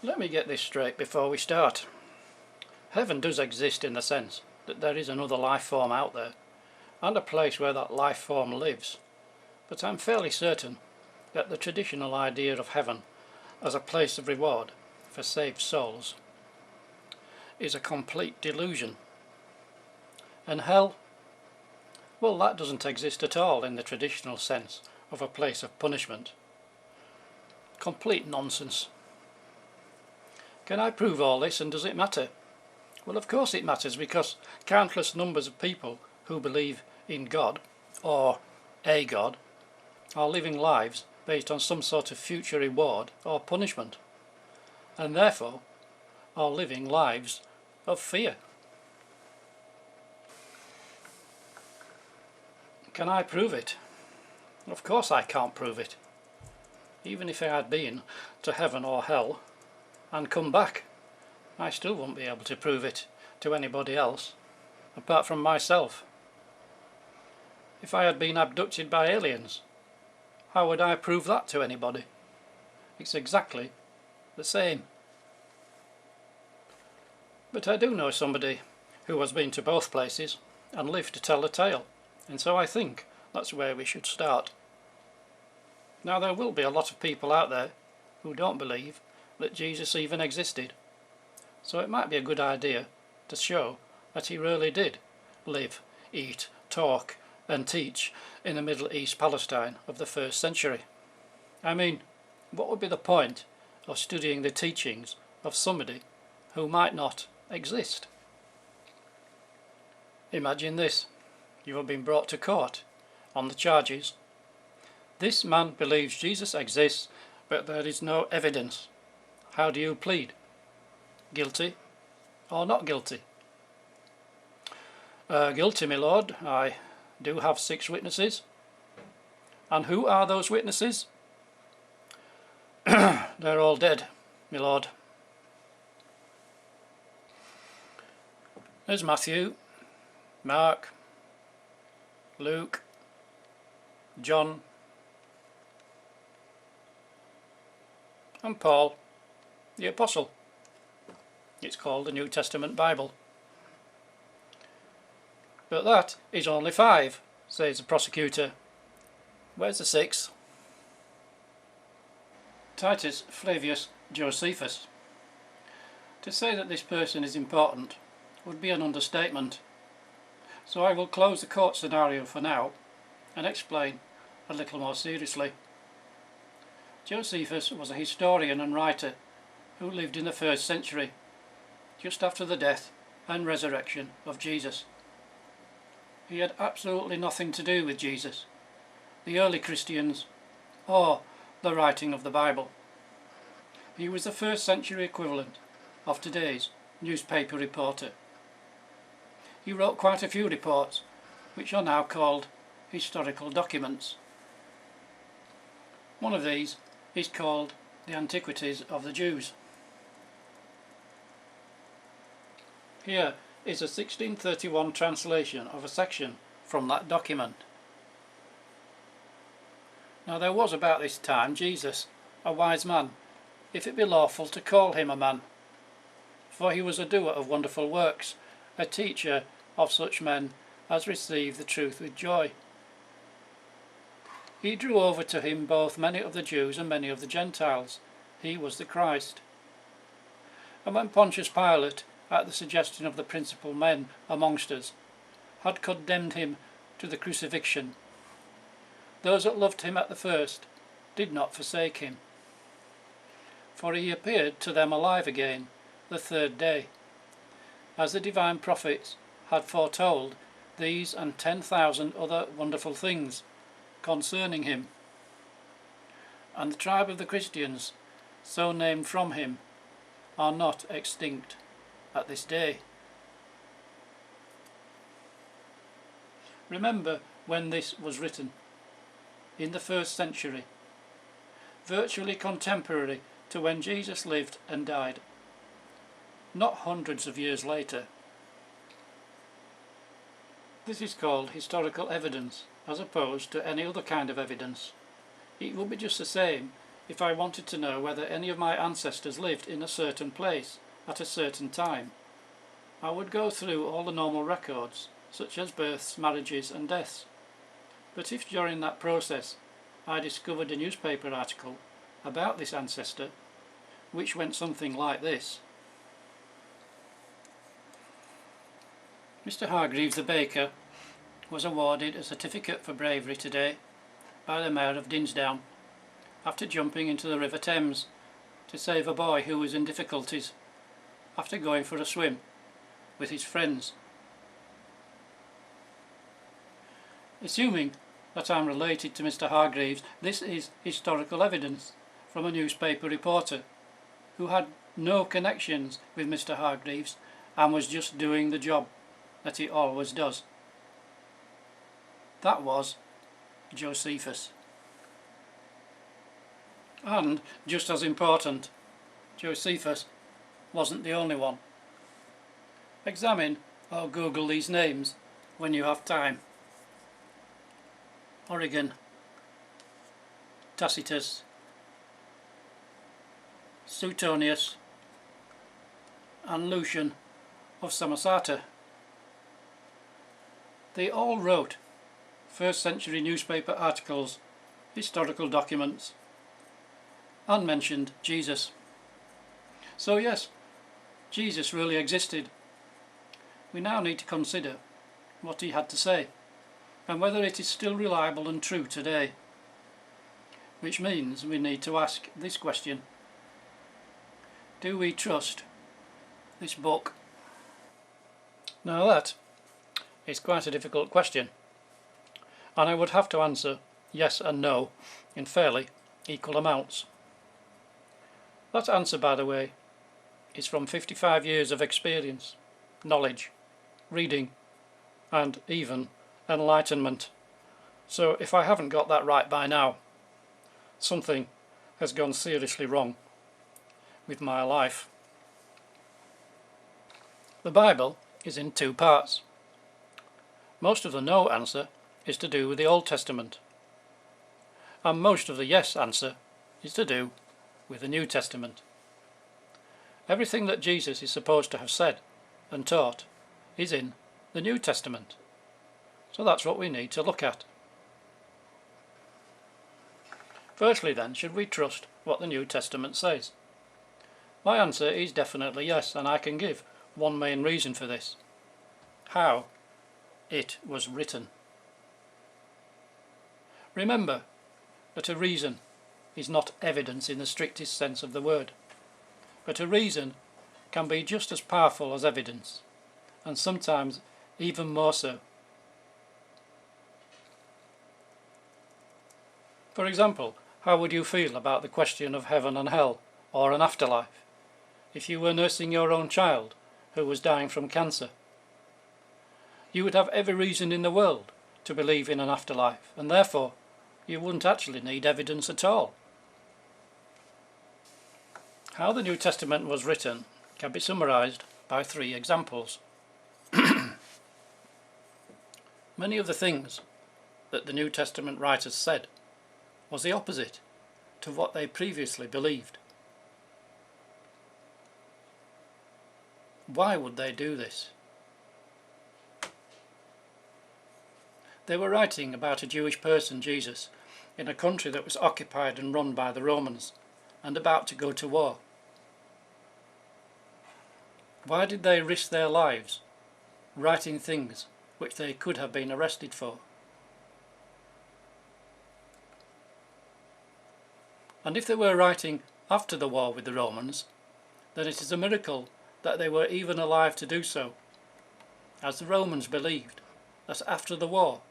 Let me get this straight before we start. Heaven does exist in the sense that there is another life form out there, and a place where that life form lives, but I'm fairly certain that the traditional idea of heaven as a place of reward for saved souls is a complete delusion. And hell, well, that doesn't exist at all in the traditional sense of a place of punishment. Complete nonsense. Can I prove all this, and does it matter? Well, of course it matters, because countless numbers of people who believe in God, or a God, are living lives based on some sort of future reward or punishment, and therefore are living lives of fear. Can I prove it? Of course I can't prove it. Even if I had been to heaven or hell and come back, I still wouldn't be able to prove it to anybody else apart from myself. If I had been abducted by aliens, how would I prove that to anybody? It's exactly the same. But I do know somebody who has been to both places and lived to tell the tale, and so I think that's where we should start. Now, there will be a lot of people out there who don't believe that Jesus even existed, so it might be a good idea to show that he really did live, eat, talk and teach in the Middle East Palestine of the 1st century. I mean, what would be the point of studying the teachings of somebody who might not exist? Imagine this: you have been brought to court on the charges. This man believes Jesus exists, but there is no evidence. How do you plead? Guilty or not guilty? Guilty, my lord. I do have 6 witnesses. And who are those witnesses? They're all dead, my lord. There's Matthew, Mark, Luke, John, and Paul, the Apostle. It's called the New Testament Bible. But that is only 5, says the prosecutor. Where's the 6th? Titus Flavius Josephus. To say that this person is important would be an understatement, so I will close the court scenario for now and explain a little more seriously. Josephus was a historian and writer who lived in the 1st century, just after the death and resurrection of Jesus. He had absolutely nothing to do with Jesus, the early Christians, or the writing of the Bible. He was the 1st century equivalent of today's newspaper reporter. He wrote quite a few reports, which are now called historical documents. One of these is called The Antiquities of the Jews. Here is a 1631 translation of a section from that document. Now, there was about this time Jesus, a wise man, if it be lawful to call him a man, for he was a doer of wonderful works, a teacher of such men as receive the truth with joy. He drew over to him both many of the Jews and many of the Gentiles. He was the Christ. And when Pontius Pilate, at the suggestion of the principal men amongst us, had condemned him to the crucifixion, those that loved him at the first did not forsake him. For he appeared to them alive again the 3rd day, as the divine prophets had foretold these and 10,000 other wonderful things concerning him. And the tribe of the Christians, so named from him, are not extinct at this day. Remember when this was written, in the 1st century, virtually contemporary to when Jesus lived and died, not hundreds of years later. This is called historical evidence, as opposed to any other kind of evidence. It would be just the same if I wanted to know whether any of my ancestors lived in a certain place at a certain time. I would go through all the normal records, such as births, marriages and deaths. But if during that process I discovered a newspaper article about this ancestor, which went something like this: Mr. Hargreaves the baker was awarded a certificate for bravery today by the Mayor of Dinsdown after jumping into the River Thames to save a boy who was in difficulties after going for a swim with his friends. Assuming that I'm related to Mr. Hargreaves, this is historical evidence from a newspaper reporter who had no connections with Mr. Hargreaves and was just doing the job that he always does. That was Josephus. And, just as important, Josephus wasn't the only one. Examine or Google these names when you have time. Origen, Tacitus, Suetonius and Lucian of Samosata. They all wrote first century newspaper articles, historical documents, and mentioned Jesus. So yes, Jesus really existed. We now need to consider what he had to say and whether it is still reliable and true today. Which means we need to ask this question: do we trust this book? Now that is quite a difficult question, and I would have to answer yes and no in fairly equal amounts. That answer, by the way, is from 55 years of experience, knowledge, reading, and even enlightenment. So if I haven't got that right by now, something has gone seriously wrong with my life. The Bible is in two parts. Most of the no answer is to do with the Old Testament, and most of the yes answer is to do with the New Testament. Everything that Jesus is supposed to have said and taught is in the New Testament. So that's what we need to look at. Firstly then, should we trust what the New Testament says? My answer is definitely yes, and I can give one main reason for this: how it was written. Remember that a reason is not evidence in the strictest sense of the word, but a reason can be just as powerful as evidence, and sometimes even more so. For example, how would you feel about the question of heaven and hell, or an afterlife, if you were nursing your own child who was dying from cancer? You would have every reason in the world to believe in an afterlife, and therefore you wouldn't actually need evidence at all. How the New Testament was written can be summarized by 3 examples. Many of the things that the New Testament writers said was the opposite to what they previously believed. Why would they do this? They were writing about a Jewish person, Jesus, in a country that was occupied and run by the Romans and about to go to war. Why did they risk their lives writing things which they could have been arrested for? And if they were writing after the war with the Romans, then it is a miracle that they were even alive to do so, as the Romans believed that after the war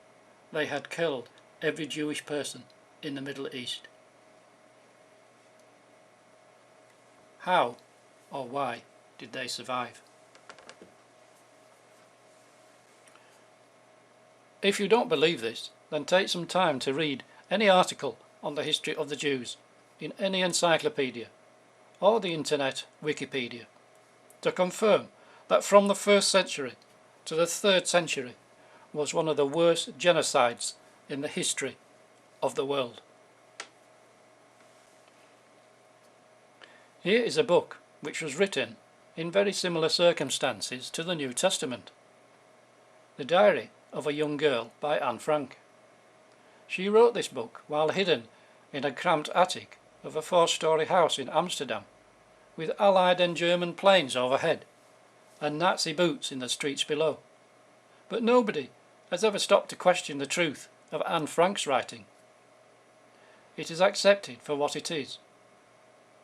they had killed every Jewish person in the Middle East. How or why did they survive? If you don't believe this, then take some time to read any article on the history of the Jews in any encyclopedia or the internet Wikipedia to confirm that from the 1st century to the 3rd century was one of the worst genocides in the history of the world. Here is a book which was written in very similar circumstances to the New Testament. The Diary of a Young Girl by Anne Frank. She wrote this book while hidden in a cramped attic of a 4-story house in Amsterdam, with Allied and German planes overhead and Nazi boots in the streets below. But nobody has ever stopped to question the truth of Anne Frank's writing. It is accepted for what it is,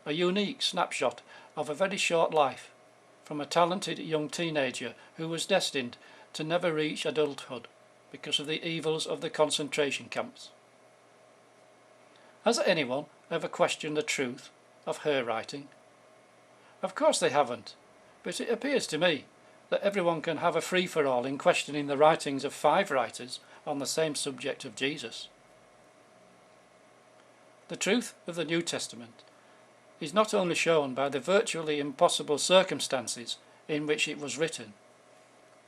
a unique snapshot of a very short life from a talented young teenager who was destined to never reach adulthood because of the evils of the concentration camps. Has anyone ever questioned the truth of her writing? Of course they haven't, but it appears to me that everyone can have a free-for-all in questioning the writings of 5 writers on the same subject of Jesus. The truth of the New Testament is not only shown by the virtually impossible circumstances in which it was written,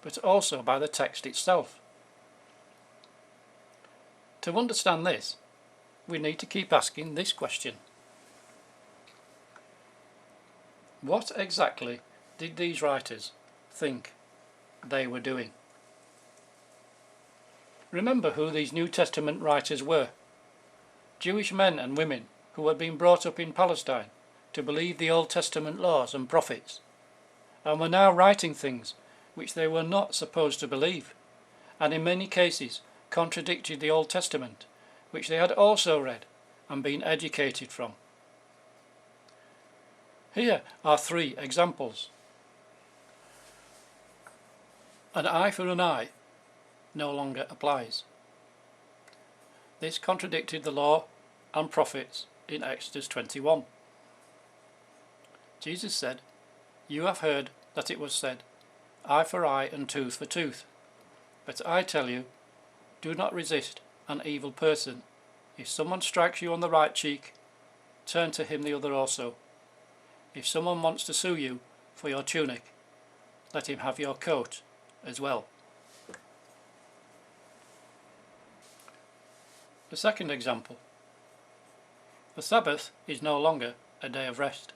but also by the text itself. To understand this, we need to keep asking this question. What exactly did these writers think they were doing? Remember who these New Testament writers were. Jewish men and women who had been brought up in Palestine to believe the Old Testament laws and prophets, and were now writing things which they were not supposed to believe, and in many cases contradicted the Old Testament, which they had also read and been educated from. Here are 3 examples. An eye for an eye no longer applies. This contradicted the law and prophets in Exodus 21. Jesus said, "You have heard that it was said, eye for eye and tooth for tooth. But I tell you, do not resist an evil person. If someone strikes you on the right cheek, turn to him the other also. If someone wants to sue you for your tunic, let him have your coat as well." The second example. The Sabbath is no longer a day of rest.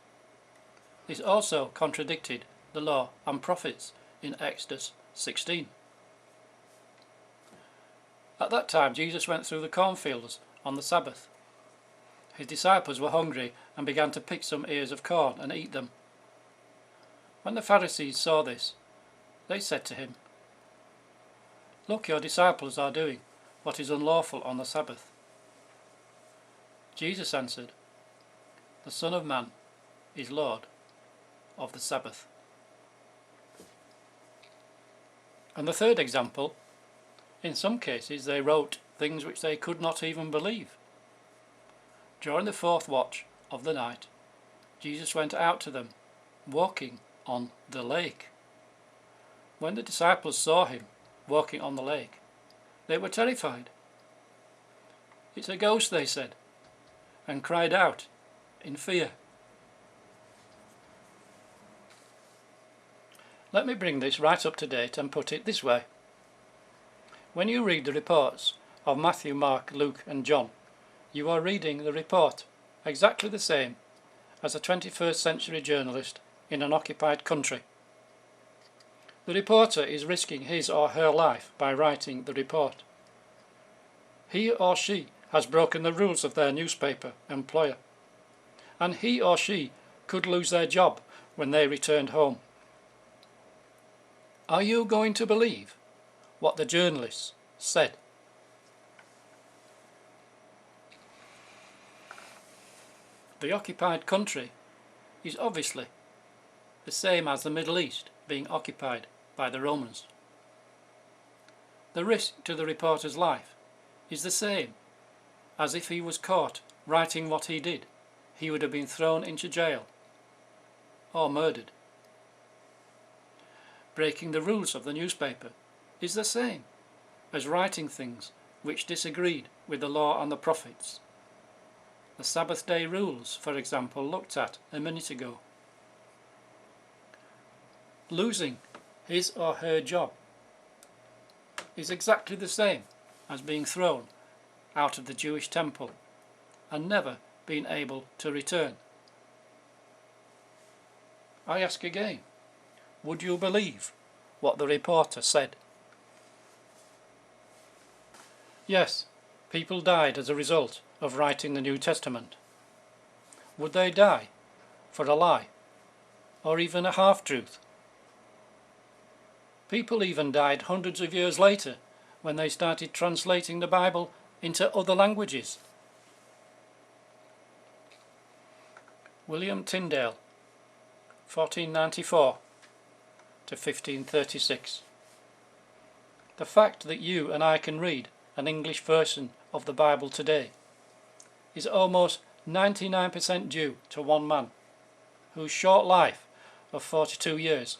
This also contradicted the law and prophets in Exodus 16. At that time Jesus went through the cornfields on the Sabbath. His disciples were hungry and began to pick some ears of corn and eat them. When the Pharisees saw this, they said to him, "Look, your disciples are doing what is unlawful on the Sabbath." Jesus answered, "The Son of Man is Lord of the Sabbath." And the third example, in some cases they wrote things which they could not even believe. During the 4th watch of the night, Jesus went out to them, walking on the lake. When the disciples saw him walking on the lake, they were terrified. "It's a ghost," they said, and cried out in fear. Let me bring this right up to date and put it this way. When you read the reports of Matthew, Mark, Luke and John, you are reading the report exactly the same as a 21st century journalist in an occupied country. The reporter is risking his or her life by writing the report. He or she has broken the rules of their newspaper employer, and he or she could lose their job when they returned home. Are you going to believe what the journalists said? The occupied country is obviously the same as the Middle East being occupied by the Romans. The risk to the reporter's life is the same as if he was caught writing what he did. He would have been thrown into jail or murdered. Breaking the rules of the newspaper is the same as writing things which disagreed with the law and the prophets. The Sabbath day rules, for example, looked at a minute ago. Losing his or her job is exactly the same as being thrown out of the Jewish temple and never being able to return. I ask again, would you believe what the reporter said? Yes, people died as a result of writing the New Testament. Would they die for a lie, or even a half-truth? People even died hundreds of years later when they started translating the Bible into other languages. William Tyndale, 1494 to 1536. The fact that you and I can read an English version of the Bible today is almost 99% due to one man, whose short life of 42 years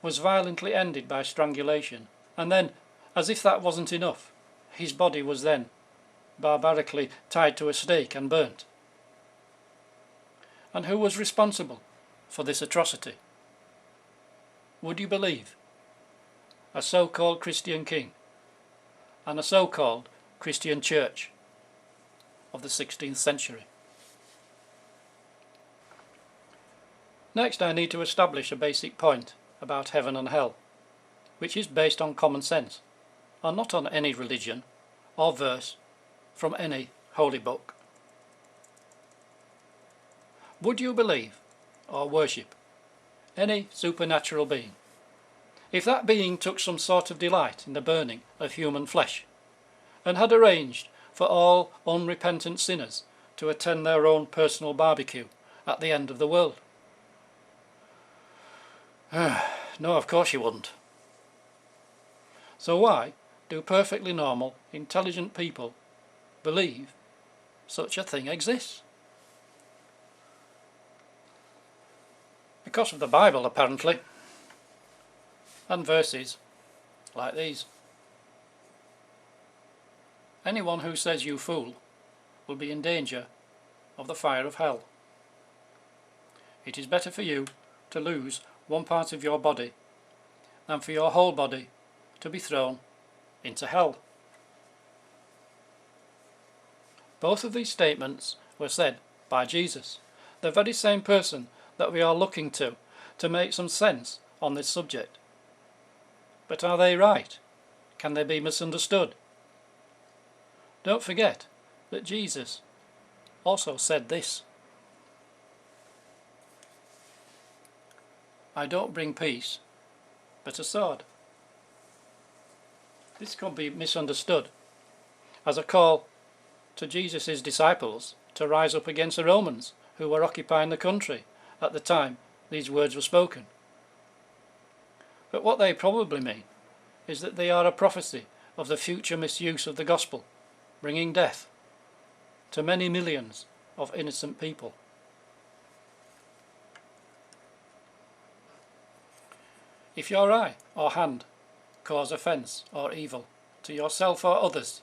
was violently ended by strangulation, and then, as if that wasn't enough, his body was then barbarically tied to a stake and burnt. And who was responsible for this atrocity? Would you believe? A so-called Christian king and a so-called Christian church of the 16th century. Next, I need to establish a basic point about heaven and hell, which is based on common sense, and not on any religion or verse from any holy book. Would you believe or worship any supernatural being if that being took some sort of delight in the burning of human flesh, and had arranged for all unrepentant sinners to attend their own personal barbecue at the end of the world? No, of course you wouldn't. So why do perfectly normal, intelligent people believe such a thing exists? Because of the Bible, apparently, and verses like these. Anyone who says you fool will be in danger of the fire of hell. It is better for you to lose one part of your body than for your whole body to be thrown into hell. Both of these statements were said by Jesus, the very same person that we are looking to make some sense on this subject. But are they right? Can they be misunderstood? Don't forget that Jesus also said this: I don't bring peace, but a sword. This could be misunderstood as a call to Jesus' disciples to rise up against the Romans who were occupying the country at the time these words were spoken. But what they probably mean is that they are a prophecy of the future misuse of the gospel, bringing death to many millions of innocent people. If your eye or hand cause offence or evil to yourself or others,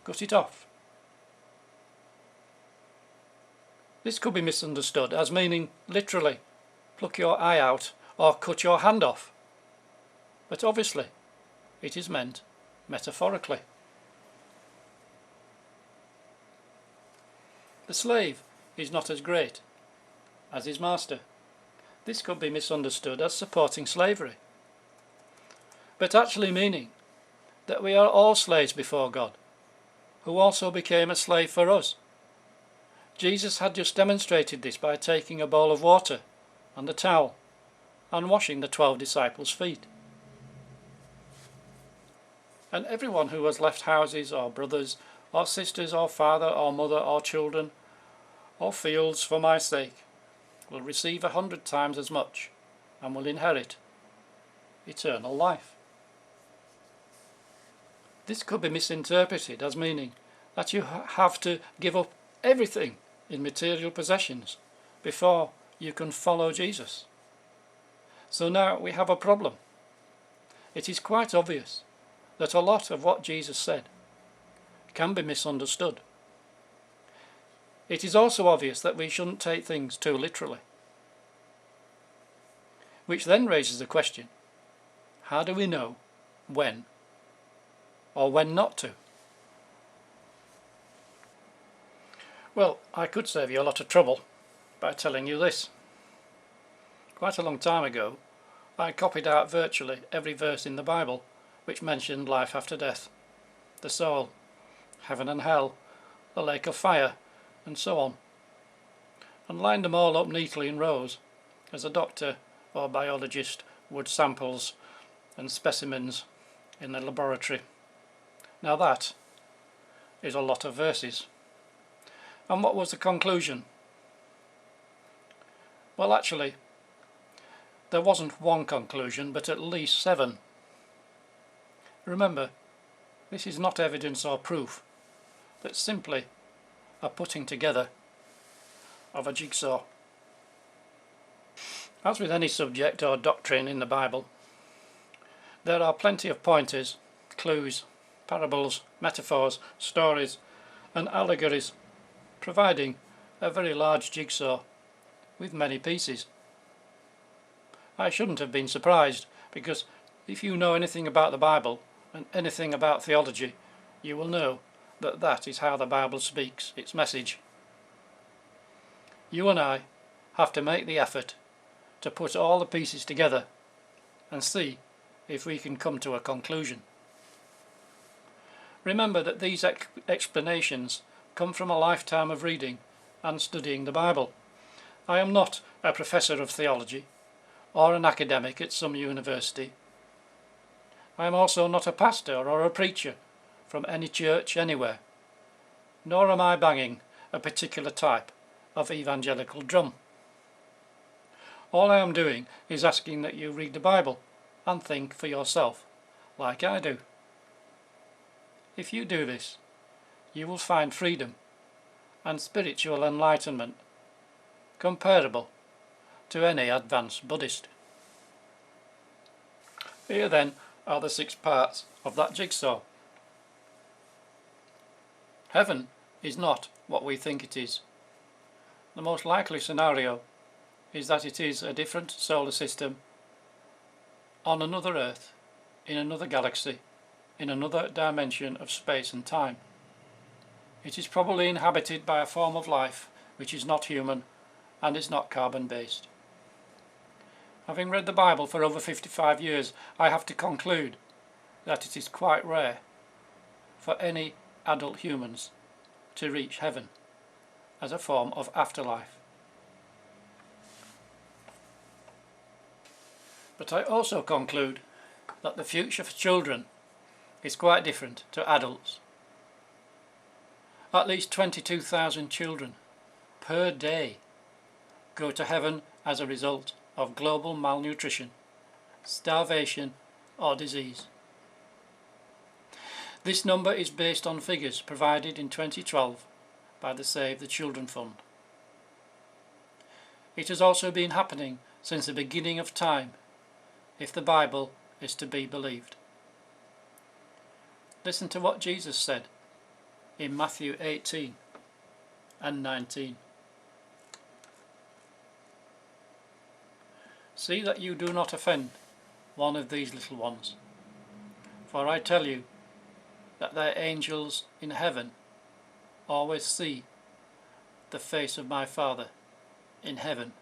cut it off. This could be misunderstood as meaning literally pluck your eye out or cut your hand off, but obviously it is meant metaphorically. The slave is not as great as his master. This could be misunderstood as supporting slavery, but actually meaning that we are all slaves before God, who also became a slave for us. Jesus had just demonstrated this by taking a bowl of water and a towel and washing the 12 disciples' feet. And everyone who has left houses or brothers or sisters or father or mother or children or fields for my sake will receive 100 times as much and will inherit eternal life. This could be misinterpreted as meaning that you have to give up everything in material possessions before you can follow Jesus. So now we have a problem. It is quite obvious that a lot of what Jesus said can be misunderstood. It is also obvious that we shouldn't take things too literally. Which then raises the question, how do we know when or when not to? Well, I could save you a lot of trouble by telling you this. Quite a long time ago, I copied out virtually every verse in the Bible which mentioned life after death, the soul, heaven and hell, the lake of fire, and so on, and lined them all up neatly in rows, as a doctor or biologist would samples and specimens in the laboratory. Now that is a lot of verses. And what was the conclusion? Well, actually, there wasn't one conclusion, but at least 7. Remember, this is not evidence or proof, but simply a putting together of a jigsaw. As with any subject or doctrine in the Bible, there are plenty of pointers, clues, parables, metaphors, stories, and allegories, providing a very large jigsaw with many pieces. I shouldn't have been surprised, because if you know anything about the Bible and anything about theology, you will know that that is how the Bible speaks its message. You and I have to make the effort to put all the pieces together and see if we can come to a conclusion. Remember that these explanations come from a lifetime of reading and studying the Bible. I am not a professor of theology or an academic at some university. I am also not a pastor or a preacher from any church anywhere, nor am I banging a particular type of evangelical drum. All I am doing is asking that you read the Bible and think for yourself, like I do. If you do this, you will find freedom and spiritual enlightenment comparable to any advanced Buddhist. Here then are the 6 parts of that jigsaw. Heaven is not what we think it is. The most likely scenario is that it is a different solar system on another Earth, in another galaxy, in another dimension of space and time. It is probably inhabited by a form of life which is not human and is not carbon-based. Having read the Bible for over 55 years, I have to conclude that it is quite rare for any adult humans to reach heaven as a form of afterlife. But I also conclude that the future for children is quite different to adults. At least 22,000 children per day go to heaven as a result of global malnutrition, starvation or disease. This number is based on figures provided in 2012 by the Save the Children Fund. It has also been happening since the beginning of time, if the Bible is to be believed. Listen to what Jesus said in Matthew 18 and 19. See that you do not offend one of these little ones, for I tell you that their angels in heaven always see the face of my Father in heaven.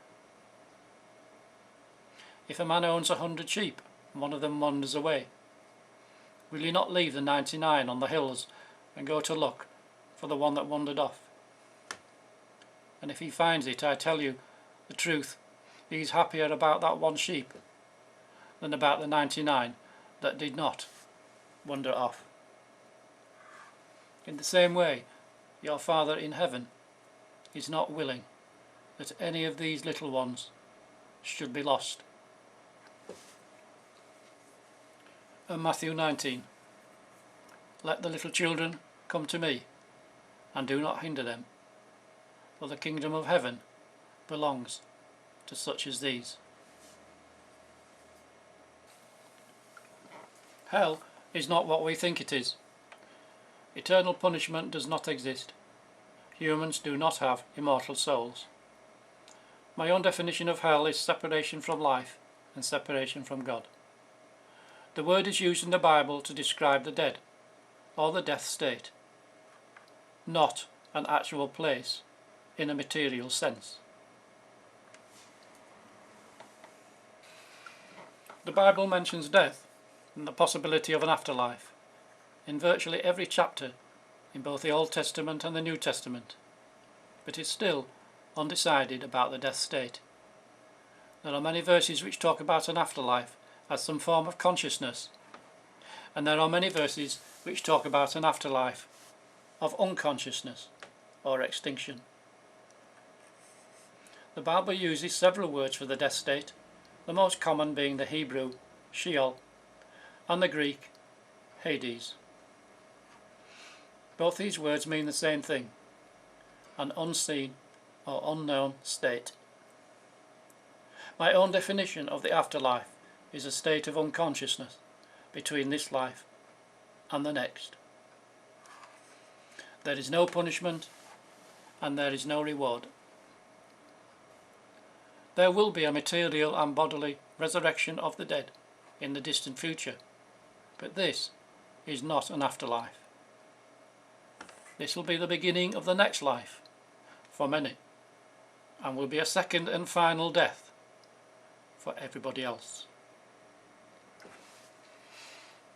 If a man owns 100 sheep and one of them wanders away, will he not leave the 99 on the hills and go to look for the one that wandered off? And if he finds it, I tell you the truth, he is happier about that one sheep than about the 99 that did not wander off. In the same way, your Father in heaven is not willing that any of these little ones should be lost. And Matthew 19, let the little children come to me, and do not hinder them, for the kingdom of heaven belongs to such as these. Hell is not what we think it is. Eternal punishment does not exist. Humans do not have immortal souls. My own definition of hell is separation from life and separation from God. The word is used in the Bible to describe the dead, or the death state, not an actual place in a material sense. The Bible mentions death and the possibility of an afterlife in virtually every chapter in both the Old Testament and the New Testament, but is still undecided about the death state. There are many verses which talk about an afterlife as some form of consciousness, and there are many verses which talk about an afterlife of unconsciousness or extinction. The Bible uses several words for the death state, the most common being the Hebrew Sheol and the Greek Hades. Both these words mean the same thing, an unseen or unknown state. My own definition of the afterlife is a state of unconsciousness between this life and the next. There is no punishment and there is no reward. There will be a material and bodily resurrection of the dead in the distant future, but this is not an afterlife. This will be the beginning of the next life for many, and will be a second and final death for everybody else.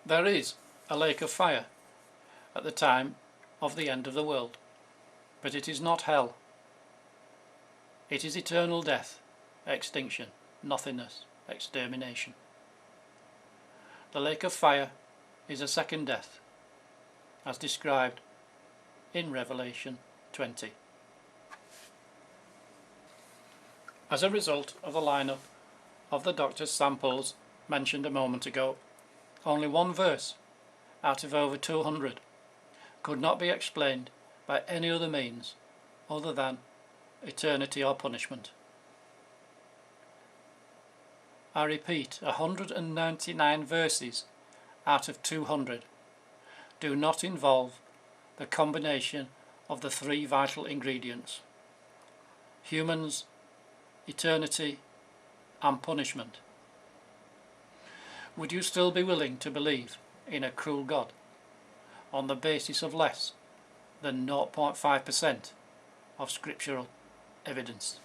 There is a lake of fire at the time of the end of the world, but it is not hell. It is eternal death, extinction, nothingness, extermination. The lake of fire is a second death, as described in Revelation 20. As a result of the lineup of the doctor's samples mentioned a moment ago, only one verse out of over 200 could not be explained by any other means other than eternity or punishment. I repeat, 199 verses out of 200 do not involve the combination of the three vital ingredients: humans, eternity, and punishment. Would you still be willing to believe in a cruel God on the basis of less than 0.5% of scriptural evidence?